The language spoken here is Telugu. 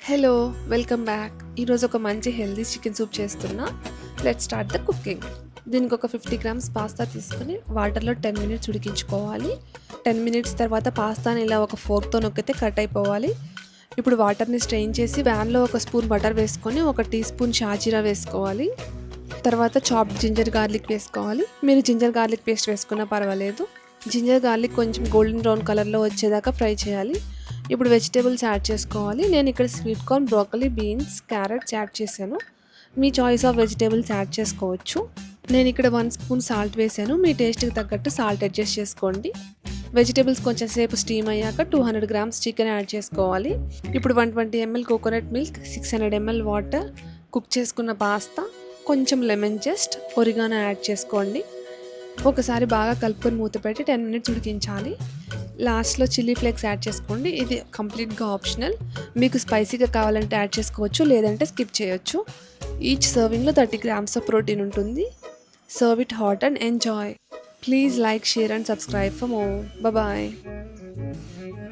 Hello welcome back. ఈరోజు ఒక మంచి హెల్దీ చికెన్ సూప్ చేస్తున్నా. Let's start the cooking. దీనికి ఒక 50 గ్రామ్స్ పాస్తా తీసుకుని వాటర్లో 10 మినిట్స్ ఉడికించుకోవాలి. 10 మినిట్స్ తర్వాత పాస్తాని ఇలా ఒక ఫోర్క్తో నొక్కితే కట్ అయిపోవాలి. ఇప్పుడు వాటర్ని స్ట్రెయిన్ చేసి వ్యాన్లో ఒక స్పూన్ బటర్ వేసుకొని 1 టీ స్పూన్ షాజీరా వేసుకోవాలి. తర్వాత చాప్డ్ జింజర్ గార్లిక్ వేసుకోవాలి. మీరు జింజర్ గార్లిక్ పేస్ట్ వేసుకున్నా పర్వాలేదు. జింజర్ గార్లిక్ కొంచెం గోల్డెన్ బ్రౌన్ కలర్లో వచ్చేదాకా ఫ్రై చేయాలి. ఇప్పుడు వెజిటేబుల్స్ యాడ్ చేసుకోవాలి. నేను ఇక్కడ sweet corn, broccoli, beans, carrots add చేశాను. మీ చాయిస్ ఆఫ్ వెజిటేబుల్స్ యాడ్ చేసుకోవచ్చు. నేను ఇక్కడ 1 స్పూన్ సాల్ట్ వేసాను. మీ టేస్ట్కి తగ్గట్టు సాల్ట్ అడ్జస్ట్ చేసుకోండి. వెజిటేబుల్స్ కొంచెం సేపు స్టీమ్ అయ్యాక 200 గ్రామ్స్ చికెన్ యాడ్ చేసుకోవాలి. ఇప్పుడు 120 ml coconut milk, 600 ml water, cook చేసుకున్న పాస్తా, కొంచెం లెమన్ జస్ట్, ఒరిగానో యాడ్ చేసుకోండి. ఒకసారి బాగా కలుపుకొని మూత పెట్టి 10 మినిట్స్ ఉడికించాలి. లాస్ట్లో చిల్లీ ఫ్లేక్స్ యాడ్ చేసుకోండి. ఇది కంప్లీట్గా ఆప్షనల్. మీకు స్పైసీగా కావాలంటే యాడ్ చేసుకోవచ్చు, లేదంటే స్కిప్ చేయొచ్చు. ఈచ్ సర్వింగ్లో 30 గ్రామ్స్ ఆఫ్ ప్రోటీన్ ఉంటుంది. Serve it hot and enjoy. Please like, share and subscribe for more. Bye.